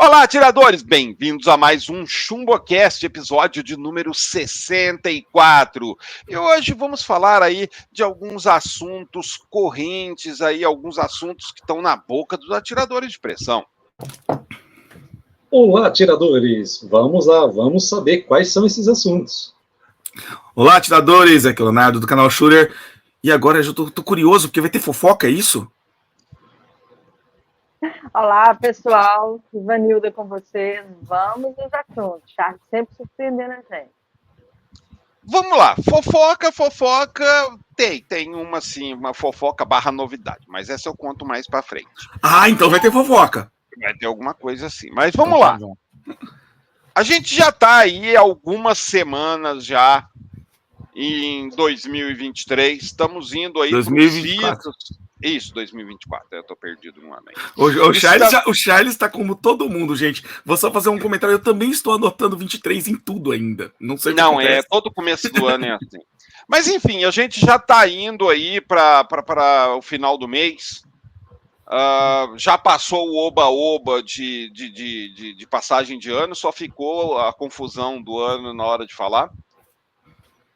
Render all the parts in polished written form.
Olá, atiradores! Bem-vindos a mais um ChumboCast, episódio de número 64. E hoje vamos falar aí de alguns assuntos correntes aí, alguns assuntos que estão na boca dos atiradores de pressão. Olá, atiradores! Vamos lá, vamos saber quais são esses assuntos. Olá, atiradores! Aqui é o Leonardo do canal Shooter. E agora eu tô curioso, porque vai ter fofoca, é isso? Olá, pessoal. Ivanilda com vocês. Vamos aos assuntos. Charles sempre surpreendendo a gente. Vamos lá, fofoca, tem uma assim, uma fofoca barra novidade, mas essa eu conto mais pra frente. Ah, então vai ter fofoca. Vai ter alguma coisa assim, mas vamos lá. A gente já tá aí algumas semanas já em 2023, estamos indo aí 2024. Isso, 2024, eu tô perdido no ano aí. O Charles tá como todo mundo, gente. Vou só fazer um comentário, eu também estou anotando 23 em tudo ainda. Não sei o que acontece. Todo começo do ano é assim. Mas enfim, a gente já tá indo aí para o final do mês. Já passou o oba-oba de passagem de ano, só ficou a confusão do ano na hora de falar.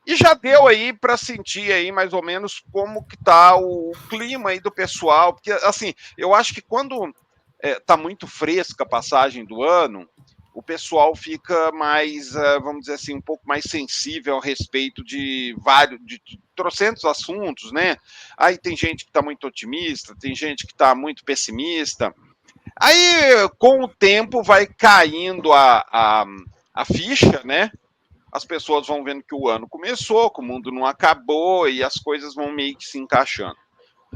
E já deu aí para sentir aí mais ou menos como que tá o clima aí do pessoal, porque assim, eu acho que quando tá muito fresca a passagem do ano, o pessoal fica mais, vamos dizer assim, um pouco mais sensível a respeito de trocentos assuntos, né? Aí tem gente que tá muito otimista, tem gente que tá muito pessimista. Aí, com o tempo, vai caindo a ficha, né? As pessoas vão vendo que o ano começou, que o mundo não acabou e as coisas vão meio que se encaixando.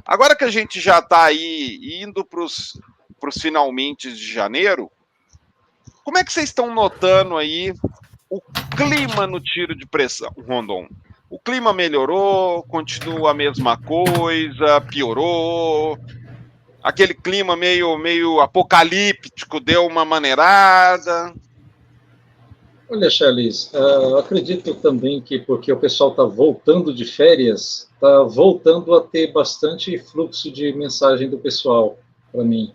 Agora que a gente já está aí indo para os finalmente de janeiro, como é que vocês estão notando aí o clima no tiro de pressão, Rondon? O clima melhorou, continua a mesma coisa, piorou? Aquele clima meio apocalíptico deu uma maneirada? Olha, Charles, eu acredito também que porque o pessoal está voltando de férias, está voltando a ter bastante fluxo de mensagem do pessoal para mim.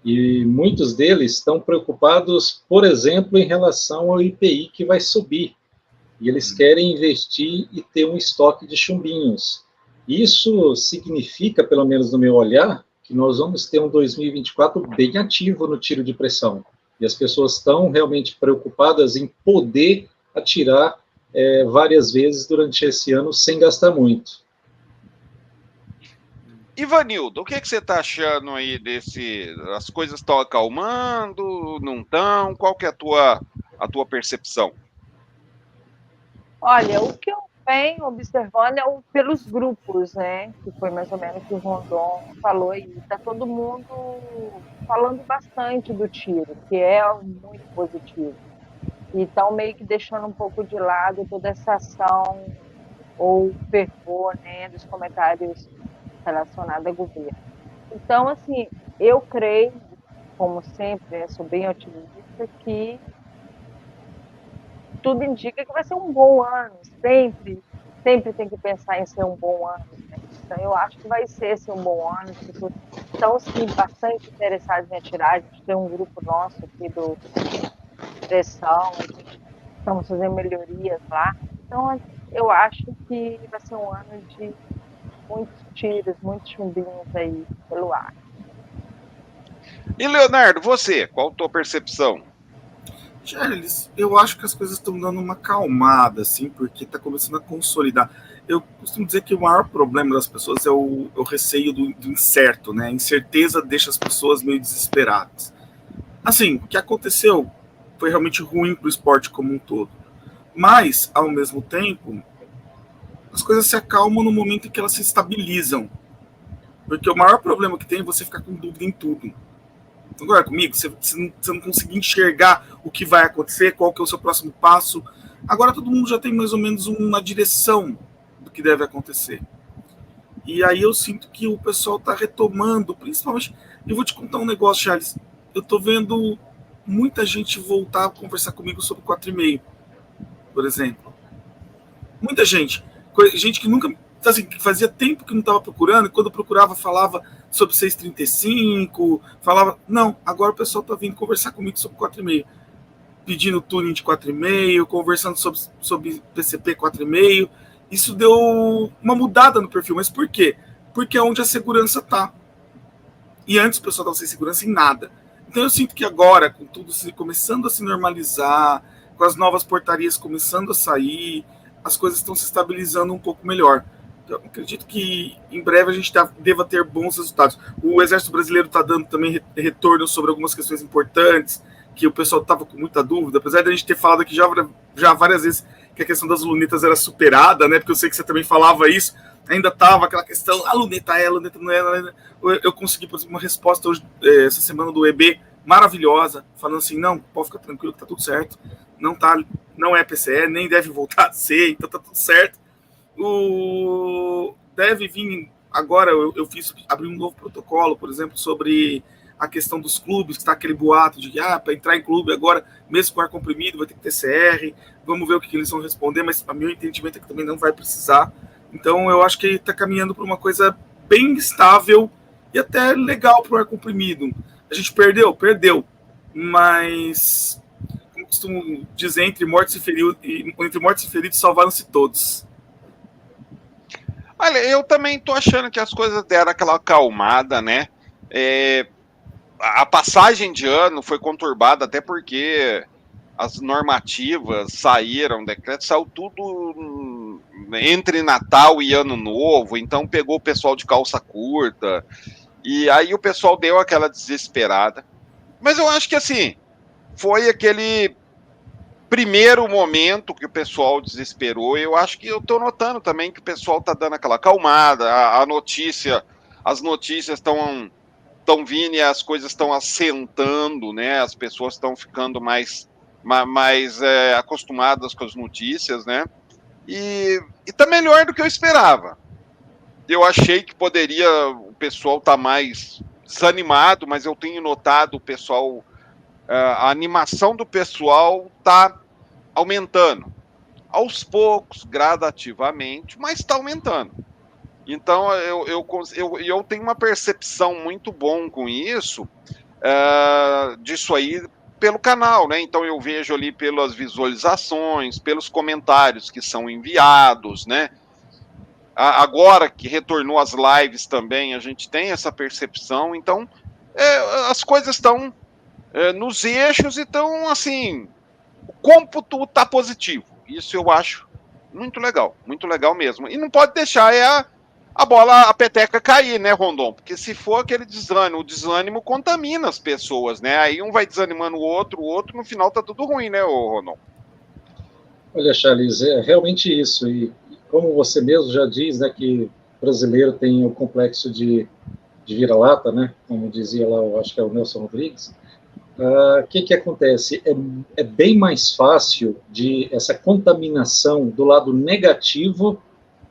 E muitos deles estão preocupados, por exemplo, em relação ao IPI que vai subir. E eles querem investir e ter um estoque de chumbinhos. Isso significa, pelo menos no meu olhar, que nós vamos ter um 2024 bem ativo no tiro de pressão. E as pessoas estão realmente preocupadas em poder atirar várias vezes durante esse ano sem gastar muito. Ivanildo, o que você está achando aí desse... As coisas estão acalmando, não estão? Qual que é a tua percepção? Olha, o que eu venho observando é pelos grupos, né? Que foi mais ou menos o que o Rondon falou aí. Está todo mundo falando bastante do tiro, que é muito positivo. E estão meio que deixando um pouco de lado toda essa ação ou fervor, né, dos comentários relacionados ao governo. Então, assim, eu creio, como sempre, sou bem otimista, que tudo indica que vai ser um bom ano. Sempre tem que pensar em ser um bom ano, né? Então, eu acho que vai ser um bom ano. As pessoas estão, sim, bastante interessadas em atirar. A gente tem um grupo nosso aqui do Pressão, estamos fazendo melhorias lá. Então, eu acho que vai ser um ano de muitos tiros, muitos chumbinhos aí pelo ar. E, Leonardo, você, qual a tua percepção? Charles, eu acho que as coisas estão dando uma acalmada, assim, porque está começando a consolidar. Eu costumo dizer que o maior problema das pessoas é o receio do incerto, né? A incerteza deixa as pessoas meio desesperadas. Assim, o que aconteceu foi realmente ruim para o esporte como um todo. Mas, ao mesmo tempo, as coisas se acalmam no momento em que elas se estabilizam. Porque o maior problema que tem é você ficar com dúvida em tudo. Agora comigo, você não conseguir enxergar o que vai acontecer, qual que é o seu próximo passo. Agora todo mundo já tem mais ou menos uma direção do que deve acontecer. E aí eu sinto que o pessoal está retomando, principalmente... Eu vou te contar um negócio, Charles. Eu estou vendo muita gente voltar a conversar comigo sobre 4,5, por exemplo. Muita gente. Gente que nunca Então, assim, fazia tempo que não estava procurando, e quando procurava falava sobre 635, falava... Não, agora o pessoal está vindo conversar comigo sobre 4,5, pedindo tuning de 4,5, conversando sobre PCP 4,5. Isso deu uma mudada no perfil. Mas por quê? Porque é onde a segurança está. E antes o pessoal estava sem segurança em nada. Então eu sinto que agora, com tudo começando a se normalizar, com as novas portarias começando a sair, as coisas estão se estabilizando um pouco melhor. Então, eu acredito que em breve a gente deva ter bons resultados. O Exército Brasileiro está dando também retorno sobre algumas questões importantes, que o pessoal estava com muita dúvida, apesar de a gente ter falado aqui já várias vezes que a questão das lunetas era superada, né? Porque eu sei que você também falava isso, ainda estava aquela questão, a luneta é, a luneta não é. Eu consegui, por exemplo, uma resposta hoje, essa semana do EB, maravilhosa, falando assim, não, pode ficar tranquilo que tá tudo certo, não é PCE, nem deve voltar a ser, então tá tudo certo. Deve vir, agora abri um novo protocolo, por exemplo, sobre a questão dos clubes, que está aquele boato de que para entrar em clube agora, mesmo com ar comprimido, vai ter que ter CR, vamos ver o que eles vão responder, mas a meu entendimento é que também não vai precisar. Então eu acho que ele está caminhando para uma coisa bem estável e até legal para o ar comprimido. A gente perdeu, mas, como costumo dizer, entre mortos e feridos salvaram-se todos. Olha, eu também tô achando que as coisas deram aquela acalmada, né? A passagem de ano foi conturbada até porque as normativas saíram, o decreto saiu tudo entre Natal e Ano Novo, então pegou o pessoal de calça curta, e aí o pessoal deu aquela desesperada. Mas eu acho que assim, foi aquele primeiro momento que o pessoal desesperou, eu acho que eu tô notando também que o pessoal tá dando aquela acalmada, as notícias estão vindo e as coisas estão assentando, né? As pessoas estão ficando mais acostumadas com as notícias, né? E tá melhor do que eu esperava. Eu achei que o pessoal estar mais desanimado, mas eu tenho notado o pessoal, a animação do pessoal tá aumentando. Aos poucos, gradativamente, mas está aumentando. Então, eu tenho uma percepção muito bom com isso, disso aí, pelo canal, né? Então, eu vejo ali pelas visualizações, pelos comentários que são enviados, né? Agora que retornou as lives também, a gente tem essa percepção. Então, as coisas estão nos eixos e estão, assim, o cômputo está positivo. Isso eu acho muito legal mesmo. E não pode deixar a bola, a peteca cair, né, Rondon? Porque se for aquele desânimo, o desânimo contamina as pessoas, né? Aí um vai desanimando o outro no final tá tudo ruim, né, Rondon? Olha, Charles, é realmente isso. E como você mesmo já diz, né, que o brasileiro tem o complexo de vira-lata, né? Como dizia lá, eu acho que é o Nelson Rodrigues. O que acontece? É bem mais fácil essa contaminação do lado negativo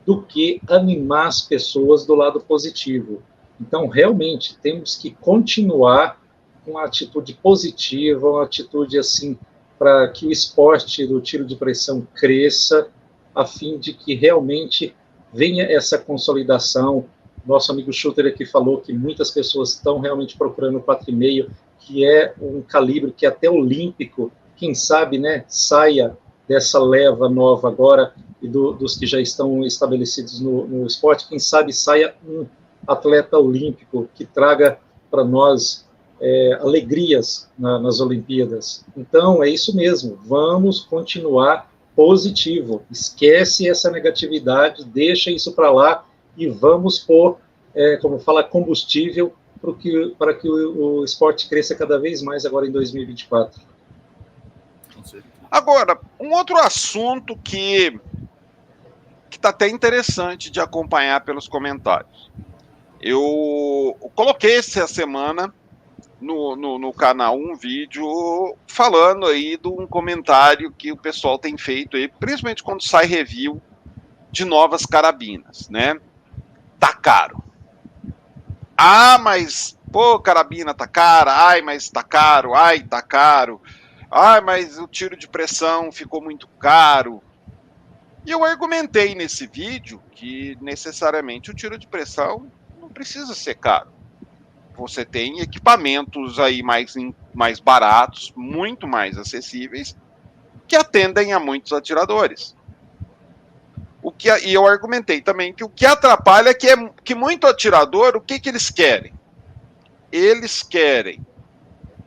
do que animar as pessoas do lado positivo. Então, realmente, temos que continuar com uma atitude positiva, uma atitude assim, para que o esporte do tiro de pressão cresça, a fim de que realmente venha essa consolidação. Nosso amigo Schutter aqui falou que muitas pessoas estão realmente procurando o 4,5, que é um calibre que até olímpico, quem sabe, né, saia dessa leva nova agora, e dos que já estão estabelecidos no esporte, quem sabe saia um atleta olímpico que traga para nós alegrias nas Olimpíadas. Então, é isso mesmo, vamos continuar positivo, esquece essa negatividade, deixa isso para lá e vamos pôr, como fala, combustível para que o esporte cresça cada vez mais agora em 2024. Agora, um outro assunto que está até interessante de acompanhar pelos comentários. Eu coloquei essa semana no canal um vídeo falando aí de um comentário que o pessoal tem feito aí, principalmente quando sai review de novas carabinas, né? Tá caro. Mas, carabina tá cara. Ai, mas tá caro. Ai, tá caro. Ai, mas o tiro de pressão ficou muito caro. E eu argumentei nesse vídeo que necessariamente o tiro de pressão não precisa ser caro. Você tem equipamentos aí mais baratos, muito mais acessíveis, que atendem a muitos atiradores. E eu argumentei também que o que atrapalha é que muito atirador, o que eles querem? Eles querem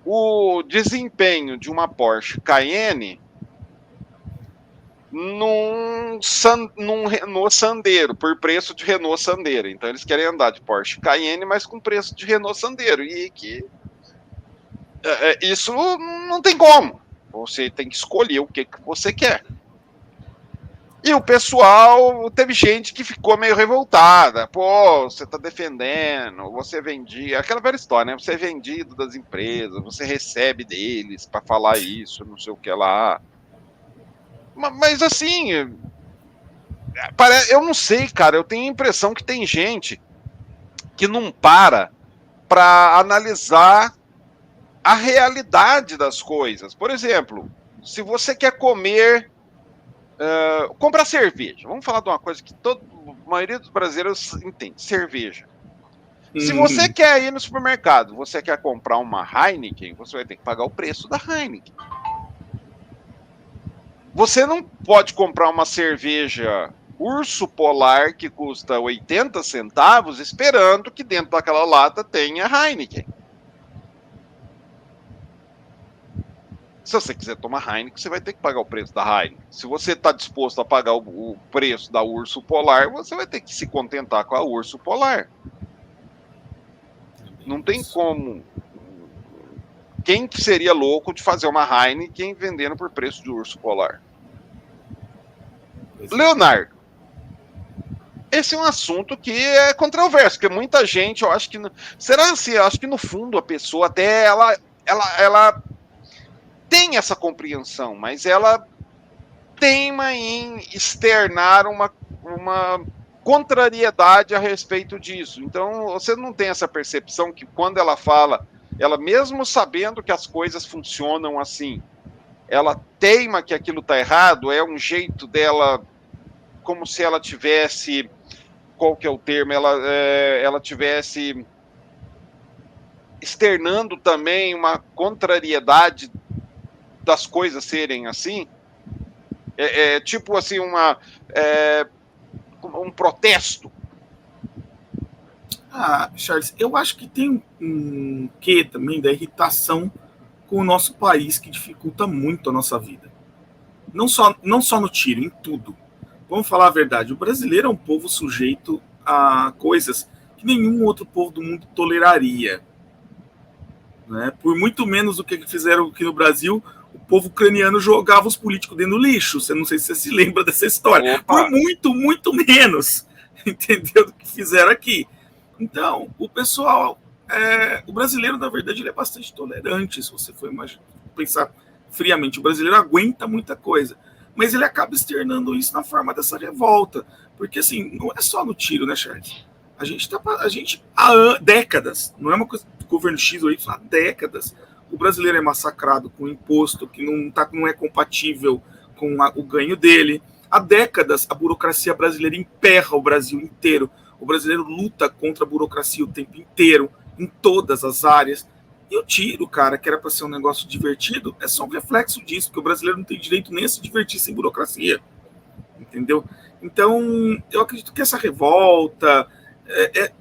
o desempenho de uma Porsche Cayenne no Sandero, por preço de Renault Sandero. Então eles querem andar de Porsche Cayenne, mas com preço de Renault Sandero. E que isso não tem como. Você tem que escolher o que você quer. E o pessoal, teve gente que ficou meio revoltada. Pô, você tá defendendo, você vendia... Aquela velha história, né? Você é vendido das empresas, você recebe deles para falar isso, não sei o que lá. Mas assim, eu não sei, cara. Eu tenho a impressão que tem gente que não para analisar a realidade das coisas. Por exemplo, se você quer comer... comprar cerveja. Vamos falar de uma coisa que a maioria dos brasileiros entende: cerveja. Se você quer ir no supermercado, você quer comprar uma Heineken, você vai ter que pagar o preço da Heineken. Você não pode comprar uma cerveja Urso Polar que custa 80 centavos esperando que dentro daquela lata tenha Heineken. Se você quiser tomar Heineken, você vai ter que pagar o preço da Heineken. Se você está disposto a pagar o preço da Urso Polar, você vai ter que se contentar com a Urso Polar. Não tem como. Quem seria louco de fazer uma Heineken vendendo por preço de Urso Polar? Leonardo, esse é um assunto que é controverso, porque muita gente, eu acho que... Será assim? Eu acho que no fundo a pessoa até ela tem essa compreensão, mas ela teima em externar uma contrariedade a respeito disso. Então, você não tem essa percepção que quando ela fala, ela mesmo sabendo que as coisas funcionam assim, ela teima que aquilo está errado, é um jeito dela, como se ela tivesse, qual que é o termo, ela tivesse externando também uma contrariedade das coisas serem assim, tipo assim, um protesto. Charles, eu acho que tem um quê também da irritação com o nosso país que dificulta muito a nossa vida. Não só no tiro, em tudo. Vamos falar a verdade, o brasileiro é um povo sujeito a coisas que nenhum outro povo do mundo toleraria. Né? Por muito menos do que fizeram aqui no Brasil, o povo ucraniano jogava os políticos dentro do lixo. Não sei se você se lembra dessa história. Opa. Por muito, muito menos, entendeu, do que fizeram aqui. Então, o pessoal, o brasileiro, na verdade, ele é bastante tolerante, se você for pensar friamente. O brasileiro aguenta muita coisa, mas ele acaba externando isso na forma dessa revolta. Porque, assim, não é só no tiro, né, Charles? A gente há décadas, não é uma coisa do governo X ou Y, há décadas, o brasileiro é massacrado com imposto que não é compatível com o ganho dele. Há décadas, a burocracia brasileira emperra o Brasil inteiro. O brasileiro luta contra a burocracia o tempo inteiro, em todas as áreas. E o tiro, cara, que era para ser um negócio divertido, é só um reflexo disso, porque o brasileiro não tem direito nem a se divertir sem burocracia. Entendeu? Então, eu acredito que essa revolta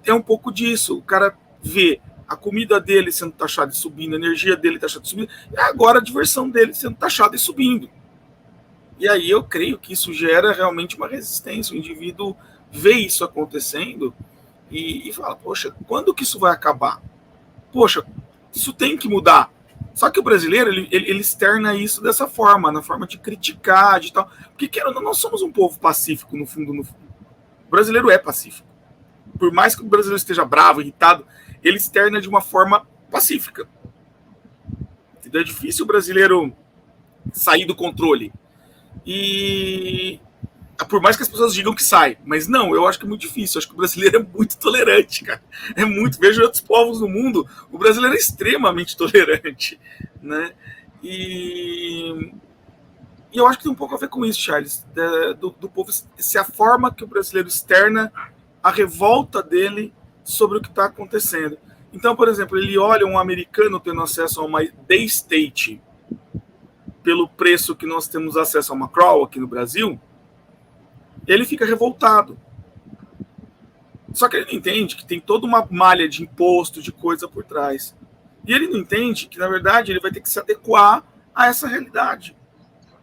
é um pouco disso. O cara vê a comida dele sendo taxada e subindo, a energia dele taxada e subindo, e agora a diversão dele sendo taxada e subindo. E aí eu creio que isso gera realmente uma resistência. O indivíduo vê isso acontecendo e fala, poxa, quando que isso vai acabar? Poxa, isso tem que mudar. Só que o brasileiro, ele externa isso dessa forma, na forma de criticar, de tal. Porque nós somos um povo pacífico, no fundo. O brasileiro é pacífico. Por mais que o brasileiro esteja bravo, irritado, ele externa de uma forma pacífica. Então é difícil o brasileiro sair do controle. E por mais que as pessoas digam que sai, mas não, eu acho que é muito difícil. Eu acho que o brasileiro é muito tolerante, cara. É muito. Vejo outros povos no mundo, o brasileiro é extremamente tolerante, né? E E eu acho que tem um pouco a ver com isso, Charles, do povo, se a forma que o brasileiro externa a revolta dele sobre o que está acontecendo. Então, por exemplo, ele olha um americano tendo acesso a uma Day-State pelo preço que nós temos acesso a uma Kroll aqui no Brasil, ele fica revoltado. Só que ele não entende que tem toda uma malha de imposto, de coisa por trás. E ele não entende que, na verdade, ele vai ter que se adequar a essa realidade.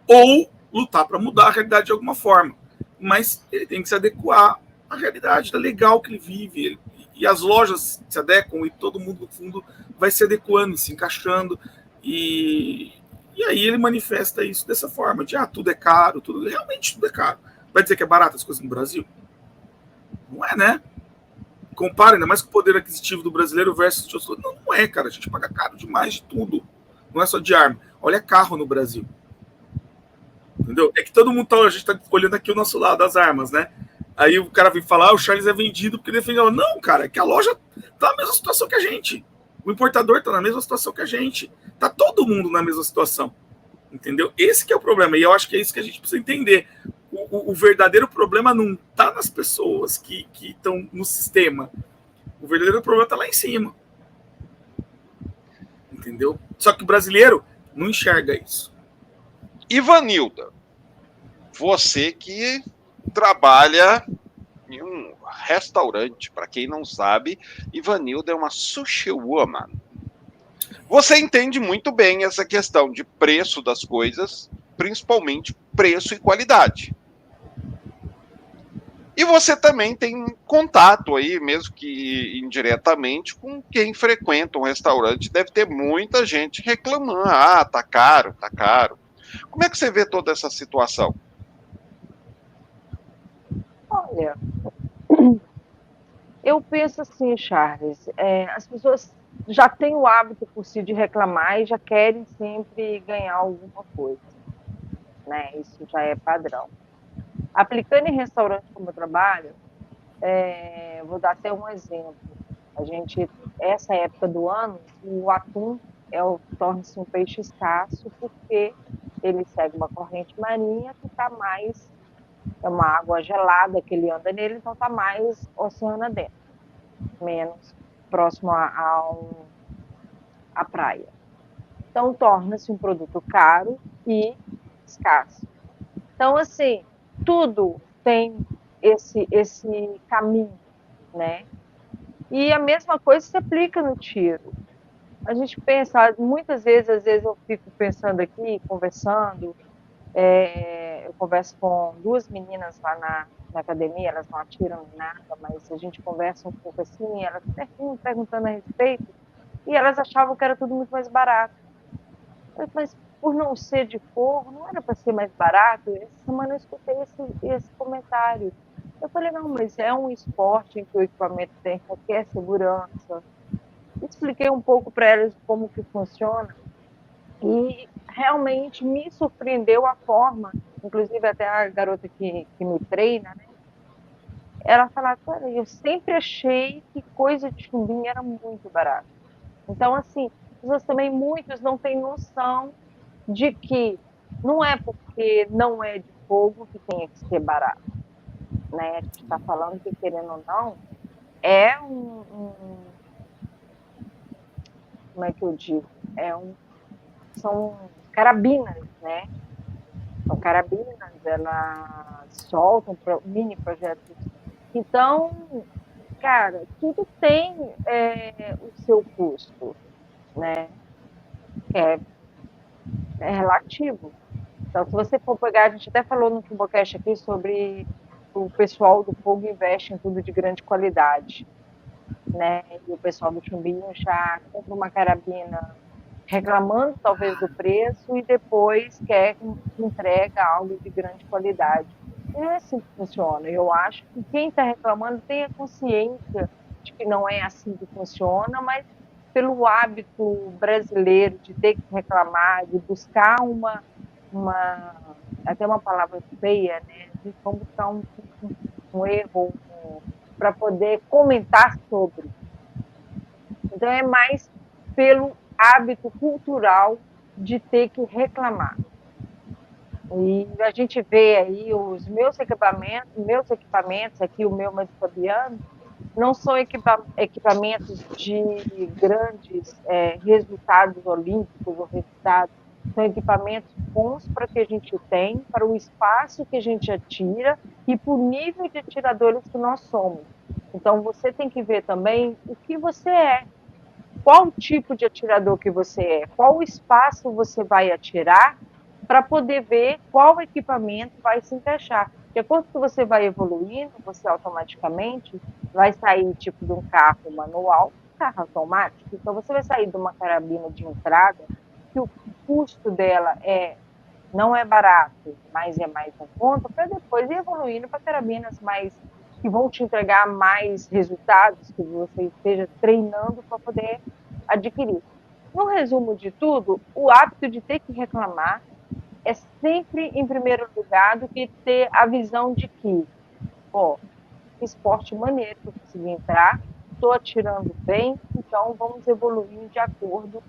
Ou lutar para mudar a realidade de alguma forma. Mas ele tem que se adequar à realidade, da legal que ele vive. E as lojas se adequam e todo mundo, no fundo, vai se adequando, se encaixando. E aí ele manifesta isso dessa forma, de tudo é caro, realmente tudo é caro. Vai dizer que é barato as coisas no Brasil? Não é, né? Compara ainda mais com o poder aquisitivo do brasileiro versus de outros. Não é, cara. A gente paga caro demais de tudo. Não é só de arma. Olha carro no Brasil. Entendeu? É que todo mundo a gente tá olhando aqui o nosso lado das armas, né? Aí o cara vem falar, o Charles é vendido porque defendeu. Não, cara, é que a loja tá na mesma situação que a gente. O importador tá na mesma situação que a gente. Tá todo mundo na mesma situação. Entendeu? Esse que é o problema. E eu acho que é isso que a gente precisa entender. O verdadeiro problema não tá nas pessoas que estão no sistema. O verdadeiro problema tá lá em cima. Entendeu? Só que o brasileiro não enxerga isso. Ivanilda, você que trabalha em um restaurante, para quem não sabe, Ivanilda é uma sushi woman. Você entende muito bem essa questão de preço das coisas, principalmente preço e qualidade. E você também tem contato aí, mesmo que indiretamente, com quem frequenta um restaurante. Deve ter muita gente reclamando. Tá caro, tá caro. Como é que você vê toda essa situação? Olha, eu penso assim, Charles, as pessoas já têm o hábito por si de reclamar e já querem sempre ganhar alguma coisa, né? Isso já é padrão. Aplicando em restaurante como eu trabalho, vou dar até um exemplo. Essa época do ano, o atum torna-se um peixe escasso porque ele segue uma corrente marinha que está mais, é uma água gelada que ele anda nele, então está mais oceano dentro, menos próximo à praia. Então torna-se um produto caro e escasso. Então, assim, tudo tem esse caminho, né? E a mesma coisa se aplica no tiro. A gente pensa, muitas vezes, às vezes eu fico pensando aqui, conversando, eu converso com duas meninas lá na academia, elas não atiram nem nada, mas a gente conversa um pouco assim, elas perguntando a respeito, e elas achavam que era tudo muito mais barato. Mas por não ser de fogo, não era para ser mais barato? Essa semana eu escutei esse comentário. Eu falei, não, mas é um esporte em que o equipamento requer segurança. Expliquei um pouco para elas como que funciona e realmente me surpreendeu a forma, inclusive até a garota que me treina, né? Ela falava, cara, eu sempre achei que coisa de chumbinho era muito barato. Então, assim, pessoas também, muitos não têm noção de que não é porque não é de fogo que tem que ser barato, né? A gente está falando que, querendo ou não, é como é que eu digo? São carabinas, né? São carabinas, elas soltam mini projetos. Então, cara, tudo tem o seu custo, né? É relativo. Então, se você for pegar, a gente até falou no Fumbocast aqui sobre o pessoal do fogo investe em tudo de grande qualidade, né? E o pessoal do chumbinho já compra uma carabina reclamando talvez do preço e depois quer que entregue algo de grande qualidade. E não é assim que funciona. Eu acho que quem está reclamando tem a consciência de que não é assim que funciona, mas pelo hábito brasileiro de ter que reclamar, de buscar até uma palavra feia, né? De como buscar um erro para poder comentar sobre. Então é mais pelo hábito cultural de ter que reclamar. E a gente vê aí os meus equipamentos aqui, o meu mais Fabiano, não são equipamentos de grandes resultados olímpicos ou resultados, são equipamentos bons para o que a gente tem, para o espaço que a gente atira e para o nível de atiradores que nós somos. Então, você tem que ver também o que você é, qual tipo de atirador que você é, qual espaço você vai atirar, para poder ver qual equipamento vai se encaixar. De acordo com que você vai evoluindo, você automaticamente vai sair tipo de um carro manual, carro automático. Então você vai sair de uma carabina de entrada, que o custo dela não é barato, mas é mais em conta, para depois ir evoluindo para carabinas mais que vão te entregar mais resultados, que você esteja treinando para poder adquirir. No resumo de tudo, o hábito de ter que reclamar é sempre em primeiro lugar do que ter a visão de que, esporte maneiro, eu consegui entrar, estou atirando bem, então vamos evoluir de acordo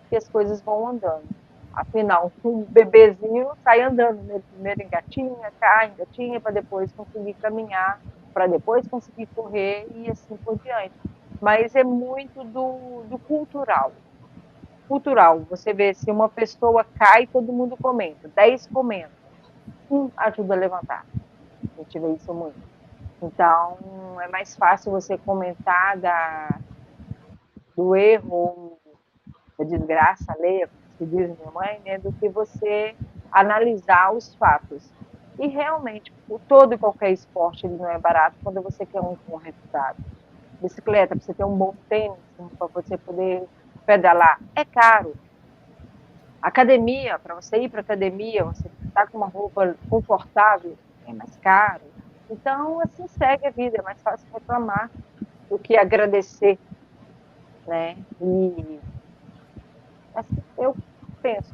que as coisas vão andando. Afinal, um bebezinho sai andando, né? Primeiro engatinha, cai, engatinha, para depois conseguir caminhar, para depois conseguir correr e assim por diante. Mas é muito do cultural. Cultural, você vê se uma pessoa cai, todo mundo comenta, 10 comentam, ajuda a levantar. A gente vê isso muito. Então, é mais fácil você comentar do erro, da desgraça alheia, como se diz minha mãe, né, do que você analisar os fatos. E realmente, todo e qualquer esporte ele não é barato quando você quer um bom resultado. Bicicleta, para você ter um bom tênis, para você poder pedalar, é caro. Academia, para você ir para academia, você está com uma roupa confortável, é mais caro. Então, assim segue a vida, é mais fácil reclamar do que agradecer, né? E assim eu penso.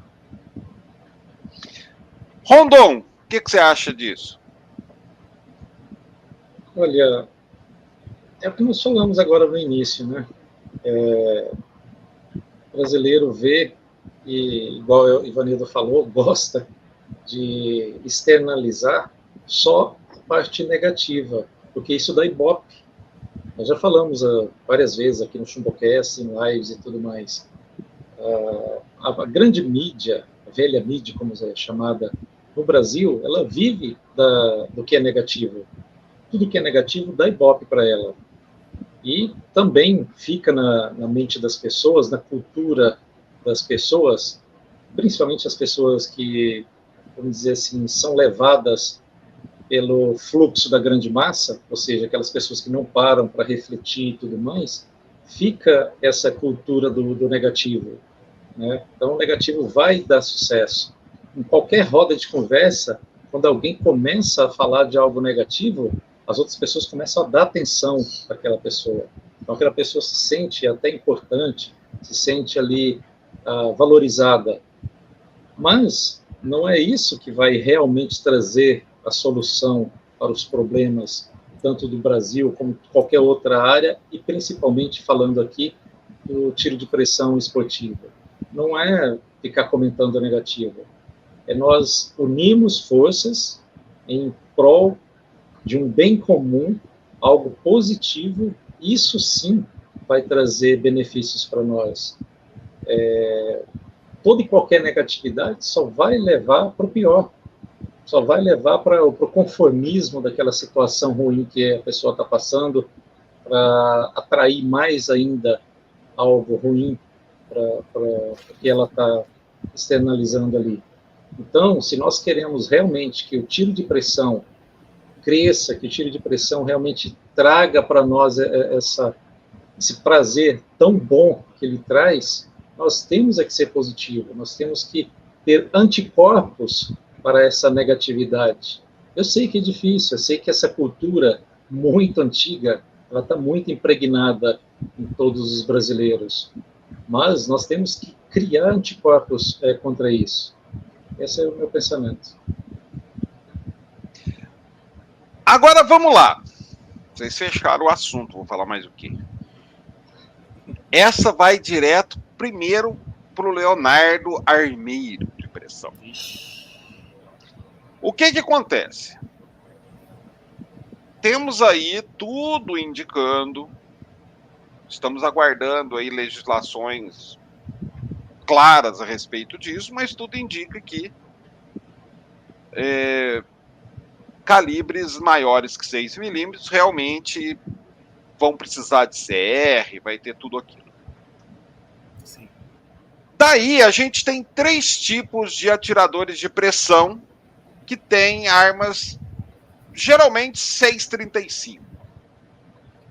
Rondon, o que você acha disso? Olha, é o que nós falamos agora no início, né? O brasileiro vê, e igual o Ivanildo falou, gosta de externalizar só a parte negativa, porque isso dá ibope. Nós já falamos várias vezes aqui no Chumbocast, em lives e tudo mais. A grande mídia, a velha mídia, como é chamada no Brasil, ela vive do que é negativo. Tudo que é negativo dá ibope para ela. E também fica na mente das pessoas, na cultura das pessoas, principalmente as pessoas que, vamos dizer assim, são levadas pelo fluxo da grande massa, ou seja, aquelas pessoas que não param para refletir e tudo mais, fica essa cultura do negativo. Né? Então, o negativo vai dar sucesso. Em qualquer roda de conversa, quando alguém começa a falar de algo negativo, as outras pessoas começam a dar atenção para aquela pessoa. Então, aquela pessoa se sente até importante, se sente ali valorizada. Mas não é isso que vai realmente trazer a solução para os problemas, tanto do Brasil como de qualquer outra área, e principalmente falando aqui do tiro de pressão esportivo. Não é ficar comentando a negativa, é nós unirmos forças em prol de um bem comum, algo positivo, isso sim vai trazer benefícios para nós. Toda e qualquer negatividade só vai levar para o pior, só vai levar para o conformismo daquela situação ruim que a pessoa está passando, para atrair mais ainda algo ruim para que ela está externalizando ali. Então, se nós queremos realmente que o tiro de pressão cresça, que o tiro de pressão realmente traga para nós esse prazer tão bom que ele traz, nós temos que ser positivo, nós temos que ter anticorpos para essa negatividade. Eu sei que é difícil, eu sei que essa cultura muito antiga, ela está muito impregnada em todos os brasileiros, mas nós temos que criar anticorpos contra isso. Esse é o meu pensamento. Agora vamos lá. Vocês fecharam o assunto, vou falar mais o quê? Essa vai direto primeiro para o Leonardo Armeiro de pressão. O que acontece? Temos aí tudo indicando, estamos aguardando aí legislações claras a respeito disso, mas tudo indica que calibres maiores que 6 milímetros realmente vão precisar de CR, vai ter tudo aquilo. Sim. Daí a gente tem 3 tipos de atiradores de pressão que têm armas geralmente 6,35.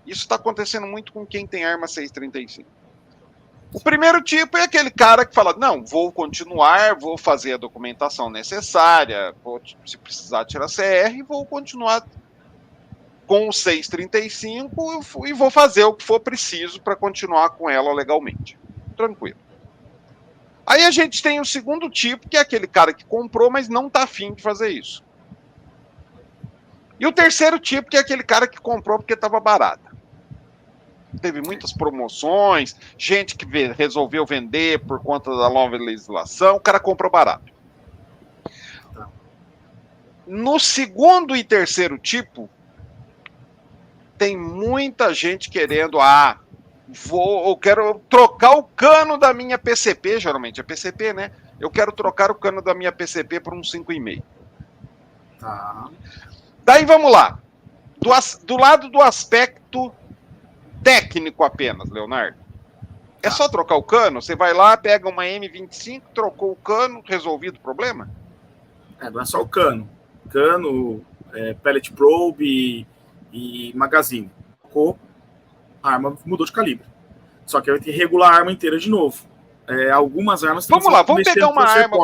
Isso está acontecendo muito com quem tem arma 6,35. O primeiro tipo é aquele cara que fala, não, vou continuar, vou fazer a documentação necessária, se precisar tirar CR, vou continuar com o 6,35 e vou fazer o que for preciso para continuar com ela legalmente. Tranquilo. Aí a gente tem o segundo tipo, que é aquele cara que comprou, mas não está afim de fazer isso. E o terceiro tipo, que é aquele cara que comprou porque estava barata. Teve muitas promoções, gente que resolveu vender por conta da nova legislação, o cara comprou barato. No segundo e terceiro tem muita gente querendo, eu quero trocar o cano da minha PCP, geralmente é PCP, né? Eu quero trocar o cano da minha PCP por um 5,5. Tá. Daí vamos lá. Do lado do aspecto técnico apenas, Leonardo. É só trocar o cano? Você vai lá, pega uma M25, trocou o cano, resolvido o problema? Não é só o cano. Cano, pellet probe e magazine. A arma mudou de calibre. Só que vai ter que regular a arma inteira de novo. Algumas armas... Vamos lá, vamos pegar uma arma,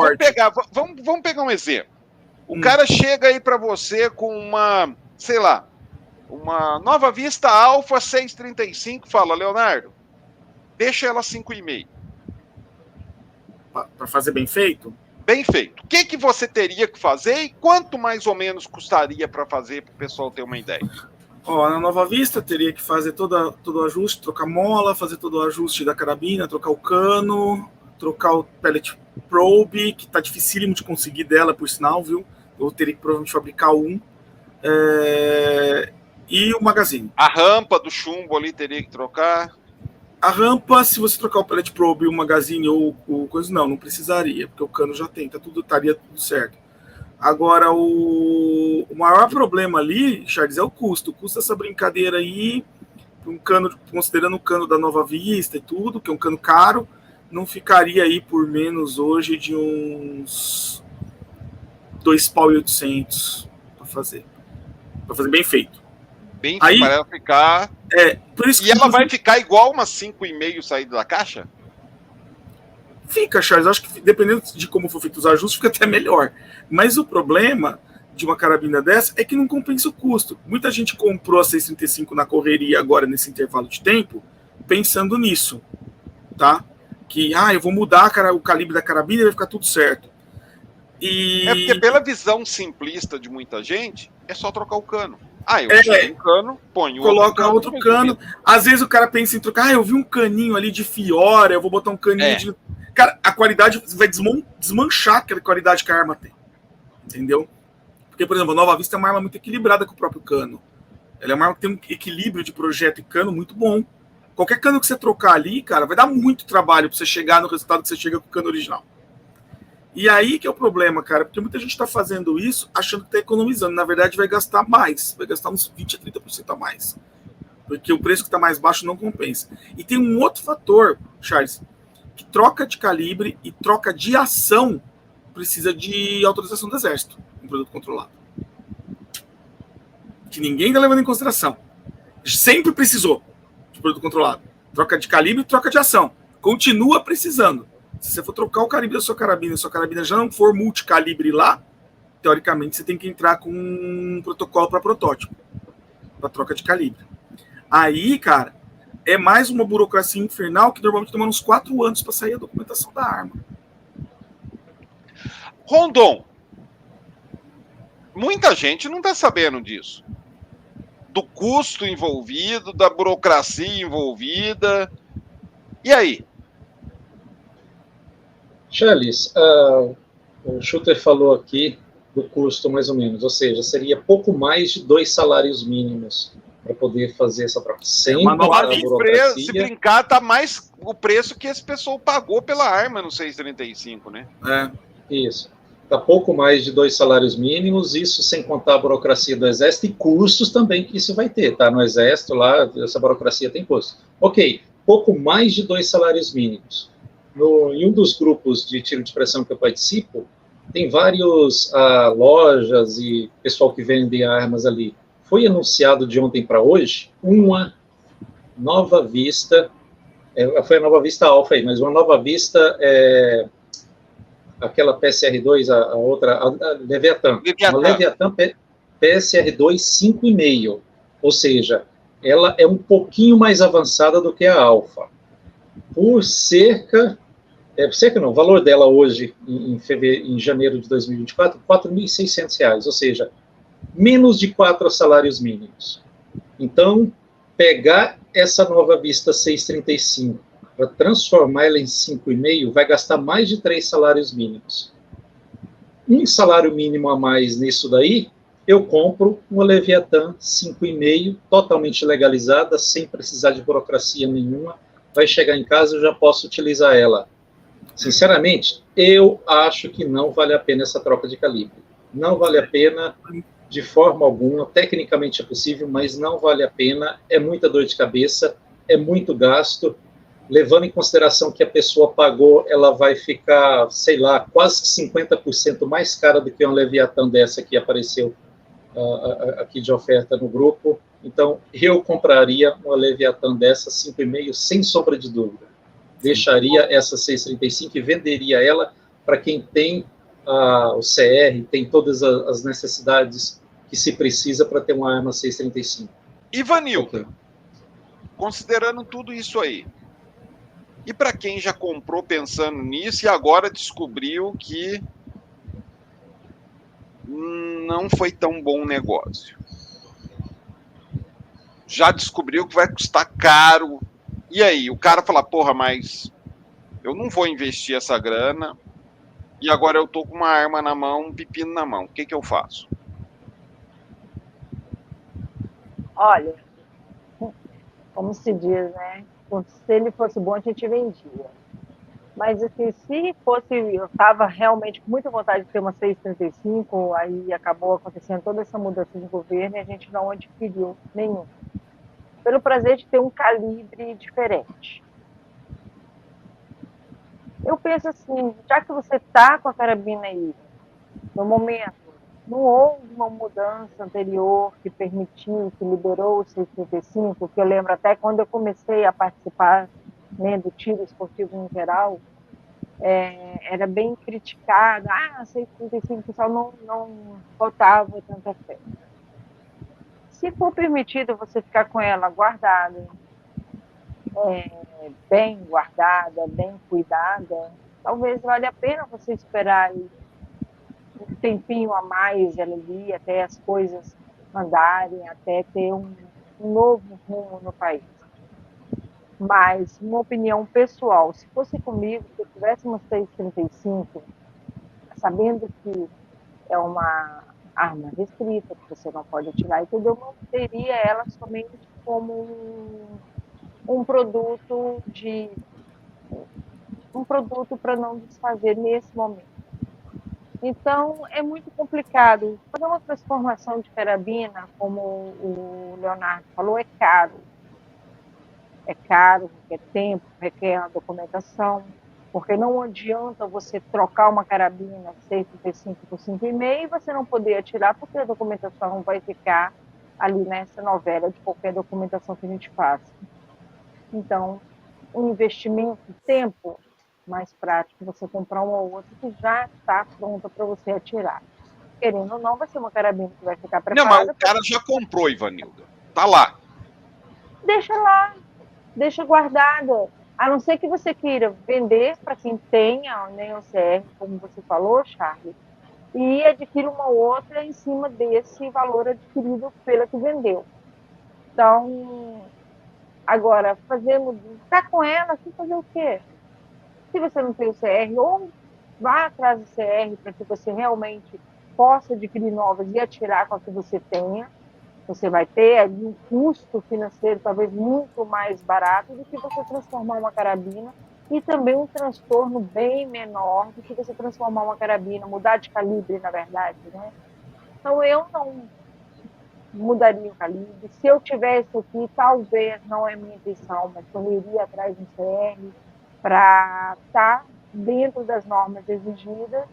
vamos pegar um exemplo. O cara chega aí para você com uma, sei lá, uma Nova Vista Alpha 6,35, fala, Leonardo, deixa ela 5,5. Para fazer bem feito? Bem feito. O que você teria que fazer e quanto mais ou menos custaria para fazer, para o pessoal ter uma ideia? Na Nova Vista teria que fazer todo o ajuste, trocar mola, fazer todo o ajuste da carabina, trocar o cano, trocar o pellet probe, que tá dificílimo de conseguir dela, por sinal, viu? Eu teria que provavelmente fabricar um. E o magazine. A rampa do chumbo ali teria que trocar? A rampa, se você trocar o pellet probe, o magazine ou o coisa, não precisaria, porque o cano já tem, estaria tudo certo. Agora, o maior problema ali, Charles, é o custo. O custo dessa brincadeira aí, um cano, considerando o cano da Nova Vista e tudo, que é um cano caro, não ficaria aí por menos hoje de uns 2.800 para fazer bem feito. Bem feito, para ela ficar... por isso e ela vai ficar igual uma 5,5 saída da caixa? Fica, Charles. Acho que dependendo de como for feito os ajustes, fica até melhor. Mas o problema de uma carabina dessa é que não compensa o custo. Muita gente comprou a 6,35 na correria agora, nesse intervalo de tempo, pensando nisso, tá? Que, eu vou mudar o calibre da carabina e vai ficar tudo certo. Porque pela visão simplista de muita gente, é só trocar o cano. Eu tiro um cano, ponho coloca outro cano. Às vezes o cara pensa em trocar, eu vi um caninho ali de Fiora, eu vou botar um caninho de... Cara, a qualidade vai desmanchar aquela qualidade que a arma tem. Entendeu? Porque, por exemplo, a Nova Vista é uma arma muito equilibrada com o próprio cano. Ela é uma arma que tem um equilíbrio de projeto e cano muito bom. Qualquer cano que você trocar ali, cara, vai dar muito trabalho para você chegar no resultado que você chega com o cano original. E aí que é o problema, cara, porque muita gente está fazendo isso achando que está economizando. Na verdade, vai gastar mais. Vai gastar uns 20% a 30% a mais. Porque o preço que está mais baixo não compensa. E tem um outro fator, Charles, que troca de calibre e troca de ação precisa de autorização do Exército, um produto controlado. Que ninguém está levando em consideração. Sempre precisou de produto controlado. Troca de calibre e troca de ação. Continua precisando. Se você for trocar o calibre da sua carabina já não for multicalibre lá, teoricamente você tem que entrar com um protocolo para protótipo, para troca de calibre. Aí, cara, é mais uma burocracia infernal que normalmente demora uns 4 anos para sair a documentação da arma. Rondon, muita gente não está sabendo disso. Do custo envolvido, da burocracia envolvida. E aí? Charles, o Shooter falou aqui do custo, mais ou menos. Ou seja, seria pouco mais de 2 salários mínimos para poder fazer essa troca. Sem contar a Se burocracia. brincar, tá mais o preço que esse pessoal pagou pela arma no 635, né? Isso. Está pouco mais de 2 salários mínimos, isso sem contar a burocracia do Exército e custos também que isso vai ter, tá? No Exército, lá, essa burocracia tem custo. Ok, pouco mais de 2 salários mínimos. Em um dos grupos de tiro de pressão que eu participo, tem várias lojas e pessoal que vende armas ali. Foi anunciado de ontem para hoje uma Nova Vista, foi a Nova Vista Alpha aí, mas uma Nova Vista, aquela PSR2, a outra, a Leviathan. Uma Leviathan PSR2 5,5, ou seja, ela é um pouquinho mais avançada do que a Alpha. Por cerca não, o valor dela hoje, em janeiro de 2024, R$ 4.600, ou seja, menos de 4 salários mínimos. Então, pegar essa Nova Vista 635 para transformar ela em 5,5 vai gastar mais de 3 salários mínimos. Um salário mínimo a mais nisso daí, eu compro uma Leviathan 5,5, totalmente legalizada, sem precisar de burocracia nenhuma. Vai chegar em casa e eu já posso utilizar ela. Sinceramente, eu acho que não vale a pena essa troca de calibre. Não vale a pena de forma alguma. Tecnicamente é possível, mas não vale a pena. É muita dor de cabeça, é muito gasto. Levando em consideração que a pessoa pagou, ela vai ficar, sei lá, quase 50% mais cara do que uma Leviathan dessa que apareceu aqui de oferta no grupo. Então, eu compraria uma Leviathan dessa 5,5, sem sombra de dúvida. Deixaria essa 635 e venderia ela para quem tem o CR, tem todas as necessidades que se precisa para ter uma arma 635. Ivanildo, considerando tudo isso aí, e para quem já comprou pensando nisso e agora descobriu que não foi tão bom negócio, já descobriu que vai custar caro. E aí, o cara fala, porra, mas eu não vou investir essa grana e agora eu tô com uma arma na mão, um pepino na mão. O que eu faço? Olha, como se diz, né? Se ele fosse bom, a gente vendia. Mas, assim, se fosse... Eu estava realmente com muita vontade de ter uma 635, aí acabou acontecendo toda essa mudança de governo e a gente não adquiriu nenhum. Pelo prazer de ter um calibre diferente. Eu penso assim, já que você está com a carabina aí, no momento, não houve uma mudança anterior que permitiu, que liberou o 635, que eu lembro até quando eu comecei a participar, né, do tiro esportivo em geral, era bem criticado, 635, o pessoal não botava tanta fé. Se for permitido você ficar com ela guardada, bem guardada, bem cuidada, talvez valha a pena você esperar aí um tempinho a mais ali, até as coisas andarem, até ter um novo rumo no país. Mas, uma opinião pessoal, se fosse comigo, se eu tivesse uma 635, sabendo que é uma arma restrita, que você não pode atirar e tudo, eu manteria ela somente como um produto para não desfazer nesse momento. Então, é muito complicado. Fazer uma transformação de carabina, como o Leonardo falou, é caro. É caro, requer tempo, requer a documentação, porque não adianta você trocar uma carabina 6,35 por 5,5 e você não poder atirar, porque a documentação vai ficar ali nessa novela de qualquer documentação que a gente faça. Então, um investimento, tempo, mais prático você comprar uma ou outra que já está pronta para você atirar. Querendo ou não, vai ser uma carabina que vai ficar preparada. Não, mas o cara já comprou, Ivanildo. Tá lá. Deixa lá, deixa guardada. A não ser que você queira vender para quem tenha nem o CR, como você falou, Charlie, e adquira uma outra em cima desse valor adquirido pela que vendeu. Então, agora, tá com ela, você fazer o quê? Se você não tem o CR, ou vá atrás do CR para que você realmente possa adquirir novas e atirar com a que você tenha. Você vai ter ali um custo financeiro talvez muito mais barato do que você transformar uma carabina e também um transtorno bem menor do que você transformar uma carabina, mudar de calibre, na verdade, né? Então, eu não mudaria o calibre. Se eu tivesse aqui, talvez, não é minha intenção, mas eu iria atrás de um CR para estar dentro das normas exigidas,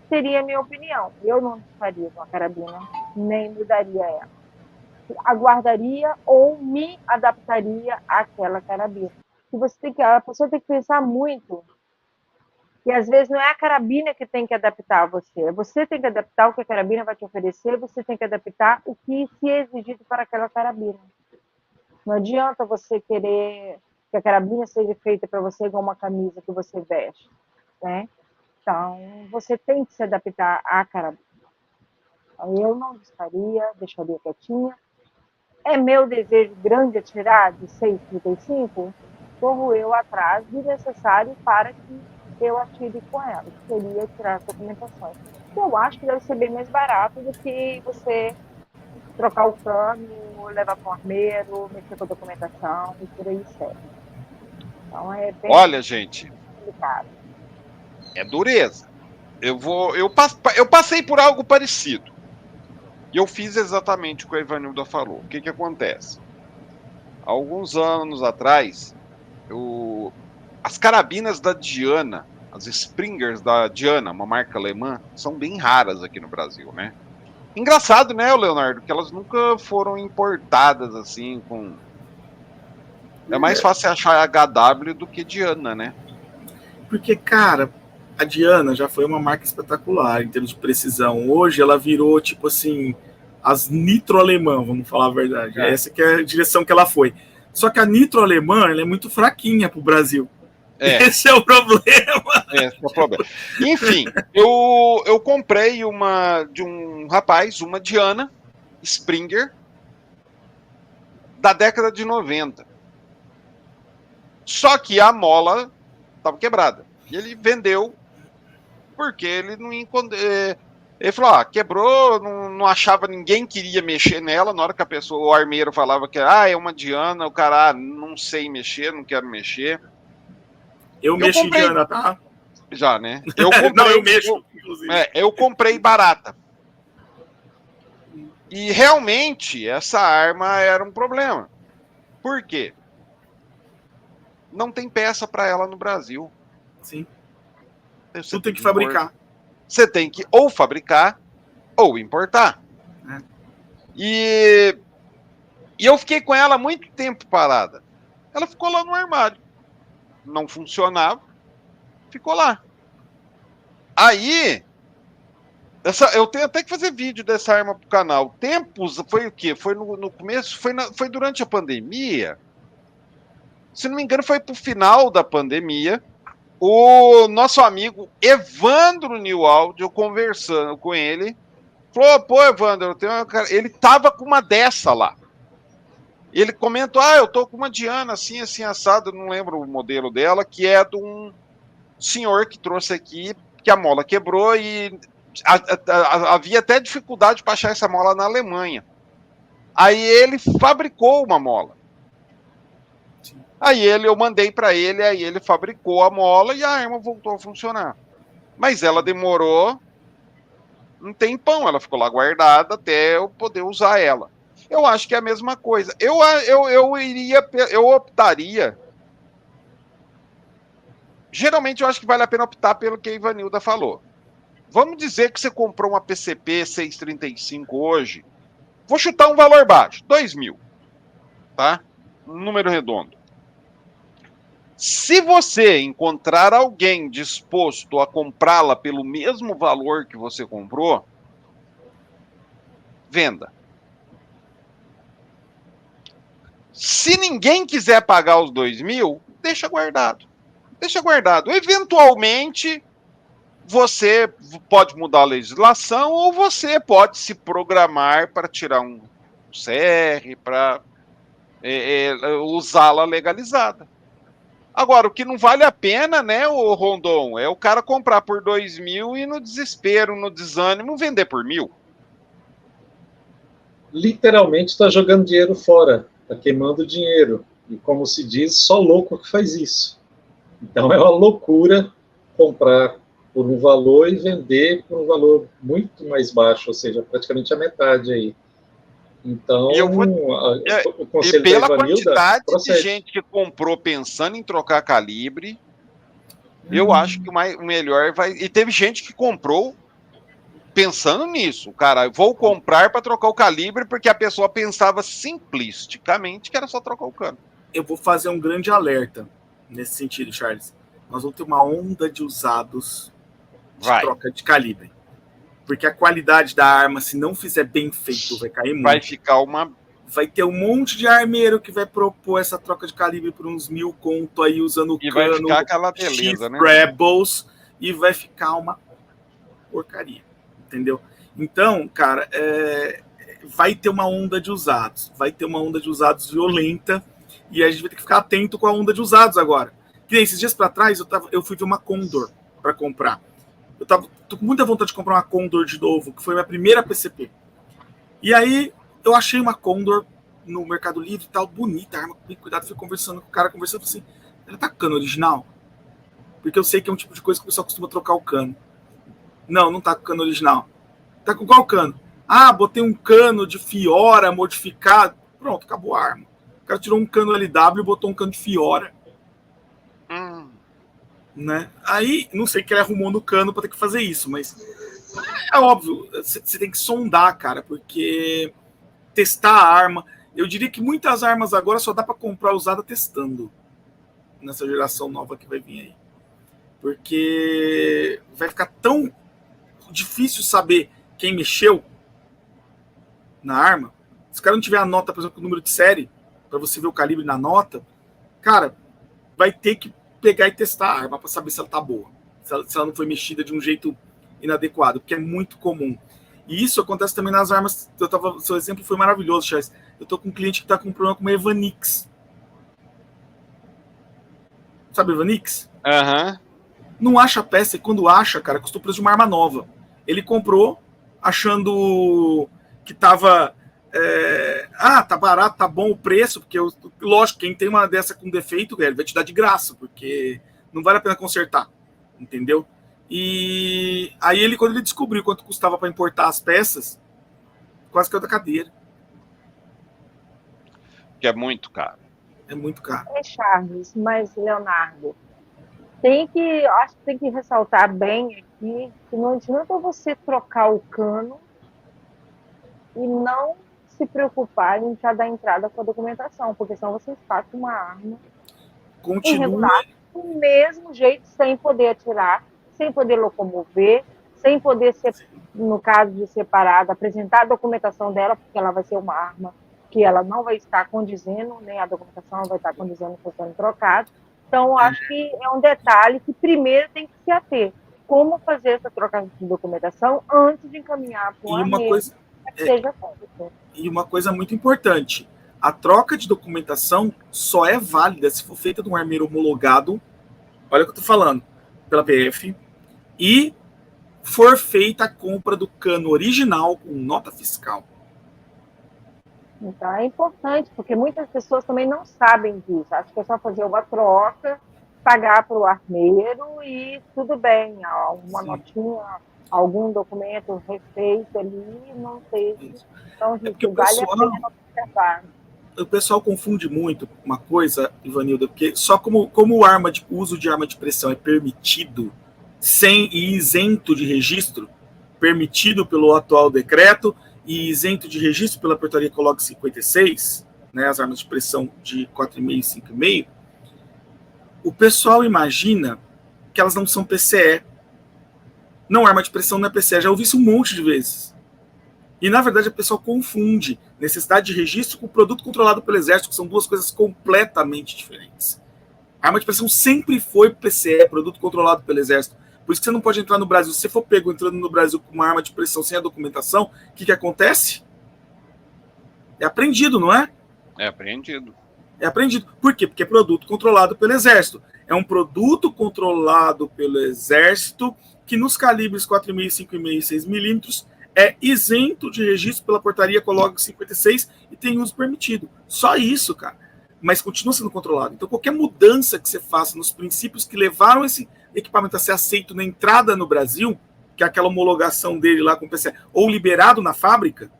seria a minha opinião. Eu não faria com a carabina, nem mudaria ela. Aguardaria ou me adaptaria àquela carabina. A pessoa tem que pensar muito. E às vezes não é a carabina que tem que adaptar a você. Você tem que adaptar o que a carabina vai te oferecer, você tem que adaptar o que se é exigido para aquela carabina. Não adianta você querer que a carabina seja feita para você igual uma camisa que você veste, né? Então, você tem que se adaptar à carabina. Então, eu não disparia, deixaria quietinha. É meu desejo grande atirar de 6,35? Corro eu atrás do necessário para que eu atire com ela, que seria tirar as documentações. Eu acho que deve ser bem mais barato do que você trocar o cano, levar para o armeiro, mexer com a documentação e por aí segue. Então é bem Olha, gente, complicado. é dureza. Eu passei por algo parecido. E eu fiz exatamente o que a Ivanilda falou. O que acontece? Há alguns anos atrás, as carabinas da Diana, as Springers da Diana, uma marca alemã, são bem raras aqui no Brasil, né? Engraçado, né, Leonardo, que elas nunca foram importadas assim com... É mais fácil achar HW do que Diana, né? Porque, cara, a Diana já foi uma marca espetacular em termos de precisão. Hoje ela virou, tipo assim, as nitro alemã, vamos falar a verdade. Essa que é a direção que ela foi. Só que a nitro alemã, ela é muito fraquinha pro Brasil. Esse é o problema. Esse é o problema. Enfim, eu comprei de um rapaz, uma Diana Springer, da década de 90. Só que a mola estava quebrada. E ele vendeu porque ele não encontrou. Ele falou: quebrou, não achava, ninguém queria mexer nela. Na hora que o armeiro falava que é uma Diana, o cara, não sei mexer, não quero mexer. Eu mexo em Diana, tá? Já, né? Eu comprei, não, eu mexo, inclusive. Eu comprei barata. E realmente essa arma era um problema. Por quê? Não tem peça para ela no Brasil. Sim. Você tem que fabricar. Você tem que ou fabricar ou importar. E eu fiquei com ela muito tempo parada. Ela ficou lá no armário. Não funcionava. Ficou lá. Aí, eu tenho até que fazer vídeo dessa arma pro canal. Tempos, foi o quê? Foi no começo, foi durante a pandemia. Se não me engano, foi pro final da pandemia. O nosso amigo Evandro Newald, eu conversando com ele, falou: pô, Evandro, ele tava com uma dessa lá. Ele comentou: eu tô com uma Diana assim, assim, assado, não lembro o modelo dela, que é de um senhor que trouxe aqui, que a mola quebrou e havia até dificuldade para achar essa mola na Alemanha. Aí ele fabricou uma mola. Aí eu mandei para ele, aí ele fabricou a mola e a arma voltou a funcionar. Mas ela demorou um tempão, ela ficou lá guardada até eu poder usar ela. Eu acho que é a mesma coisa. Eu optaria. Geralmente eu acho que vale a pena optar pelo que a Ivanilda falou. Vamos dizer que você comprou uma PCP 635 hoje. Vou chutar um valor baixo, 2.000. Tá? Um número redondo. Se você encontrar alguém disposto a comprá-la pelo mesmo valor que você comprou, venda. Se ninguém quiser pagar os 2.000, deixa guardado. Deixa guardado. Eventualmente, você pode mudar a legislação ou você pode se programar para tirar um CR, para usá-la legalizada. Agora, o que não vale a pena, né, o Rondon, é o cara comprar por 2.000 e no desespero, no desânimo, vender por 1.000. Literalmente está jogando dinheiro fora, está queimando dinheiro. E como se diz, só louco que faz isso. Então é uma loucura comprar por um valor e vender por um valor muito mais baixo, ou seja, praticamente a metade aí. Então, o conselho pela da Ivanilda quantidade procede. de gente que comprou pensando em trocar calibre, eu acho que o melhor vai... E teve gente que comprou pensando nisso. Cara, vou comprar para trocar o calibre porque a pessoa pensava simplisticamente que era só trocar o cano. Eu vou fazer um grande alerta nesse sentido, Charles. Nós vamos ter uma onda de usados de troca de calibre. Porque a qualidade da arma, se não fizer bem feito, vai cair muito. Vai ficar uma... Vai ter um monte de armeiro que vai propor essa troca de calibre por uns 1.000 conto aí, usando o cano. E vai ficar aquela beleza, né? Rebels, e vai ficar uma porcaria. Entendeu? Então, cara, vai ter uma onda de usados. Vai ter uma onda de usados violenta. E a gente vai ter que ficar atento com a onda de usados agora. Que nem esses dias para trás, eu fui ver uma Condor para comprar. Tô com muita vontade de comprar uma Condor de novo, que foi minha primeira PCP. E aí, eu achei uma Condor no Mercado Livre e tal, bonita, arma, bem cuidado. Fui conversando com o cara, conversando assim, ela tá com cano original? Porque eu sei que é um tipo de coisa que o pessoal costuma trocar o cano. Não tá com cano original. Tá com qual cano? Ah, botei um cano de Fiora modificado. Pronto, acabou a arma. O cara tirou um cano LW e botou um cano de Fiora. Né? Aí, não sei que ele arrumou no cano para ter que fazer isso, mas é óbvio, você tem que sondar, cara, porque testar a arma, eu diria que muitas armas agora só dá para comprar usada testando nessa geração nova que vai vir aí, porque vai ficar tão difícil saber quem mexeu na arma. Se o cara não tiver a nota, por exemplo, o número de série, para você ver o calibre na nota, cara, vai ter que pegar e testar a arma para saber se ela tá boa, se ela não foi mexida de um jeito inadequado, porque é muito comum. E isso acontece também nas armas. Seu exemplo foi maravilhoso, Charles. Eu tô com um cliente que tá com um problema com uma Evanix. Sabe Evanix? Não acha peça, e quando acha, cara, custa o preço de uma arma nova. Ele comprou achando que tava tá barato, tá bom o preço, porque lógico, quem tem uma dessa com defeito, ele vai te dar de graça, porque não vale a pena consertar, entendeu? E aí quando ele descobriu quanto custava para importar as peças, quase caiu da cadeira. Que é muito caro. É muito caro. Charles, mas Leonardo, acho que tem que ressaltar bem aqui que não adianta você trocar o cano e não se preocupar em dar entrada com a documentação, porque senão vocês passam uma arma irregular do mesmo jeito, sem poder atirar, sem poder locomover, sem poder ser, no caso de separada, apresentar a documentação dela, porque ela vai ser uma arma que ela não vai estar condizendo, nem a documentação não vai estar condizendo com o cano trocado. Então, acho que é um detalhe que primeiro tem que se ater. Como fazer essa troca de documentação antes de encaminhar para o armeiro. E uma coisa muito importante, a troca de documentação só é válida se for feita de um armeiro homologado, olha o que eu estou falando, pela PF, e for feita a compra do cano original com nota fiscal. Então é importante, porque muitas pessoas também não sabem disso. Acho que é só fazer uma troca, pagar para o armeiro e tudo bem, uma notinha, algum documento refeito ali, não sei. Então, gente, vale a pena observar. O pessoal confunde muito uma coisa, Ivanilda, porque só como arma de uso de arma de pressão é permitido e isento de registro, permitido pelo atual decreto e isento de registro pela portaria Código 56, né, as armas de pressão de 4,5 e 5,5, o pessoal imagina que elas não são PCE. Não, arma de pressão não é PCE, já ouvi isso um monte de vezes. E, na verdade, o pessoal confunde necessidade de registro com produto controlado pelo Exército, que são duas coisas completamente diferentes. A arma de pressão sempre foi PCE, produto controlado pelo Exército. Por isso que você não pode entrar no Brasil. Se você for pego entrando no Brasil com uma arma de pressão sem a documentação, o que acontece? É apreendido, não é? É apreendido. É apreendido. Por quê? Porque é produto controlado pelo Exército. É um produto controlado pelo Exército que nos calibres 4,5, 5,5 e 6 milímetros é isento de registro pela portaria Colóquio 56 e tem uso permitido. Só isso, cara. Mas continua sendo controlado. Então, qualquer mudança que você faça nos princípios que levaram esse equipamento a ser aceito na entrada no Brasil, que é aquela homologação dele lá com o PCE, ou liberado na fábrica,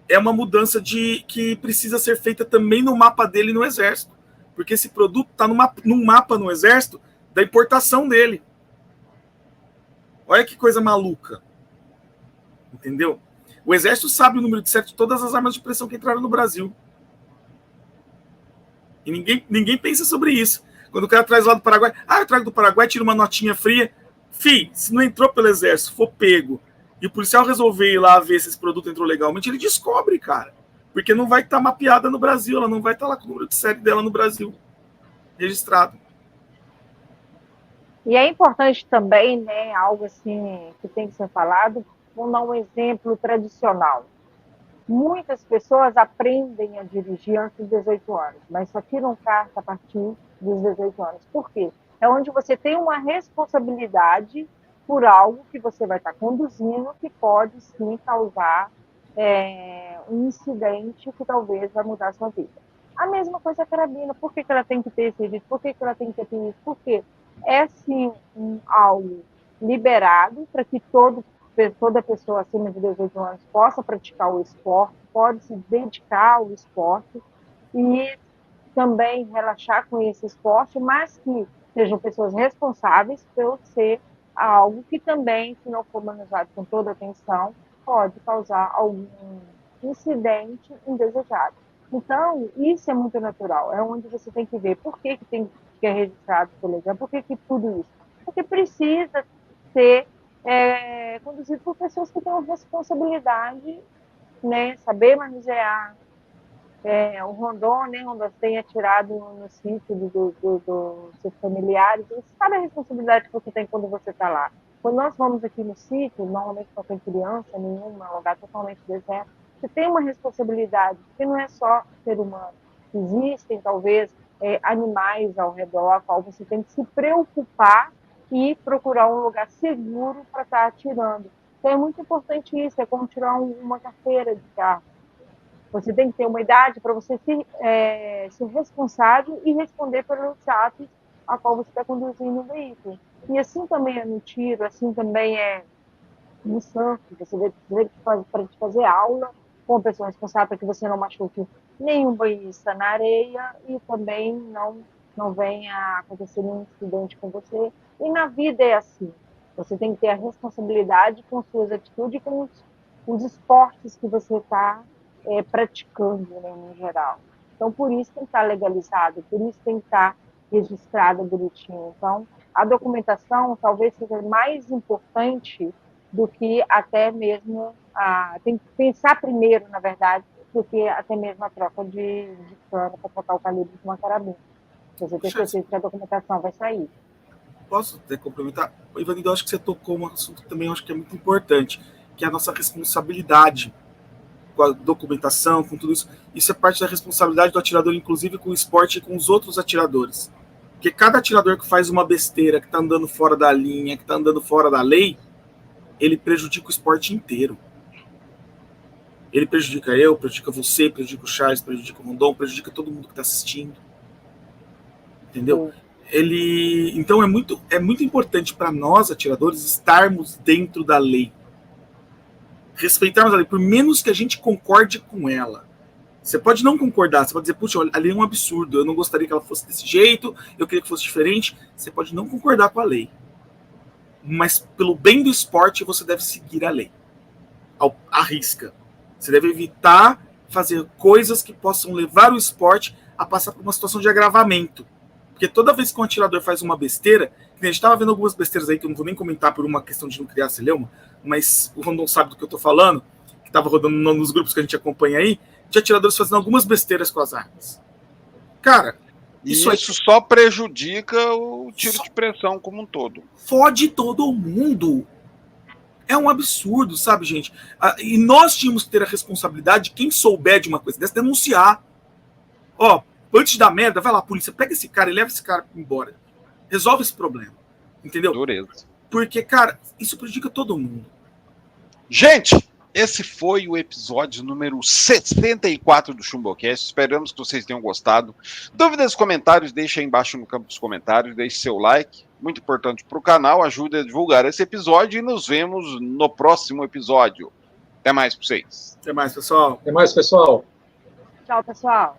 é uma mudança que precisa ser feita também no mapa dele no Exército. Porque esse produto está num mapa no Exército da importação dele. Olha que coisa maluca. Entendeu? O Exército sabe o número de série de todas as armas de pressão que entraram no Brasil. E ninguém pensa sobre isso. Quando o cara traz lá do Paraguai, eu trago do Paraguai, tira uma notinha fria. Se não entrou pelo Exército, for pego, e o policial resolver ir lá ver se esse produto entrou legalmente, ele descobre, cara. Porque não vai estar mapeada no Brasil, ela não vai estar lá com o número de série dela no Brasil registrado. E é importante também, né, algo assim que tem que ser falado, vamos dar um exemplo tradicional. Muitas pessoas aprendem a dirigir antes dos 18 anos, mas só tiram carta a partir dos 18 anos. Por quê? É onde você tem uma responsabilidade por algo que você vai estar conduzindo que pode, sim, causar um incidente que talvez vai mudar a sua vida. A mesma coisa a carabina. Por que ela tem que ter esse registro? Por que ela tem que ter isso? Porque é, sim, algo liberado para que toda pessoa acima de 18 anos possa praticar o esporte, pode se dedicar ao esporte e também relaxar com esse esporte, mas que sejam pessoas responsáveis por ser algo que também, se não for manejado com toda atenção, pode causar algum incidente indesejado. Então, isso é muito natural, é onde você tem que ver por que tem que é registrado pelo exame, por que tudo isso? Porque precisa ser conduzido por pessoas que têm responsabilidade, né, saber manusear. O Rondon, né, Rondon tem atirado no sítio dos seus familiares, você sabe a responsabilidade que você tem quando você está lá. Quando nós vamos aqui no sítio, normalmente não tem criança nenhuma, é um lugar totalmente deserto, você tem uma responsabilidade, porque não é só ser humano. Existem, talvez, animais ao redor, a qual você tem que se preocupar e procurar um lugar seguro para estar atirando. Então, é muito importante isso, é como tirar uma carteira de carro. Você tem que ter uma idade para você ser responsável e responder pelos atos a qual você está conduzindo o veículo. E assim também é no tiro, assim também é no surf. Você deve fazer aula com a pessoa responsável para que você não machuque nenhum banhista na areia e também não venha a acontecer nenhum incidente com você. E na vida é assim. Você tem que ter a responsabilidade com suas atitudes e com os esportes que você está praticando, né, em geral. Então, por isso tem que estar legalizado, por isso tem que estar registrado bonitinho. Então, a documentação talvez seja mais importante do que até mesmo tem que pensar primeiro, na verdade, do que até mesmo a troca de cana para trocar o calibre de uma carabina. Você tem certeza que a documentação vai sair. Posso até complementar? Ivanildo, eu acho que você tocou um assunto que também eu acho que é muito importante, que é a nossa responsabilidade com a documentação, com tudo isso. Isso é parte da responsabilidade do atirador, inclusive com o esporte e com os outros atiradores. Porque cada atirador que faz uma besteira, que está andando fora da linha, que está andando fora da lei, ele prejudica o esporte inteiro. Ele prejudica eu, prejudica você, prejudica o Charles, prejudica o Rondon, prejudica todo mundo que está assistindo. Entendeu? Então é muito importante para nós, atiradores, estarmos dentro da lei. Respeitarmos a lei, por menos que a gente concorde com ela. Você pode não concordar, você pode dizer, puxa, a lei é um absurdo, eu não gostaria que ela fosse desse jeito, eu queria que fosse diferente. Você pode não concordar com a lei. Mas pelo bem do esporte, você deve seguir a lei. À risca. Você deve evitar fazer coisas que possam levar o esporte a passar por uma situação de agravamento. Porque toda vez que um atirador faz uma besteira, a gente estava vendo algumas besteiras aí que eu não vou nem comentar por uma questão de não criar celeuma, mas o Rondon sabe do que eu estou falando, que estava rodando nos grupos que a gente acompanha aí, de atiradores fazendo algumas besteiras com as armas. Cara, isso só prejudica o tiro de pressão como um todo. Fode todo mundo. É um absurdo, sabe, gente? E nós tínhamos que ter a responsabilidade de quem souber de uma coisa dessa, denunciar. Antes da merda, vai lá, polícia, pega esse cara e leva esse cara embora. Resolve esse problema. Entendeu? Dureza. Porque, cara, isso prejudica todo mundo. Gente, esse foi o episódio número 64 do Chumbocast. Esperamos que vocês tenham gostado. Dúvidas, comentários, deixa aí embaixo no campo dos comentários. Deixe seu like, muito importante para o canal. Ajude a divulgar esse episódio e nos vemos no próximo episódio. Até mais para vocês. Até mais, pessoal. Até mais, pessoal. Tchau, pessoal.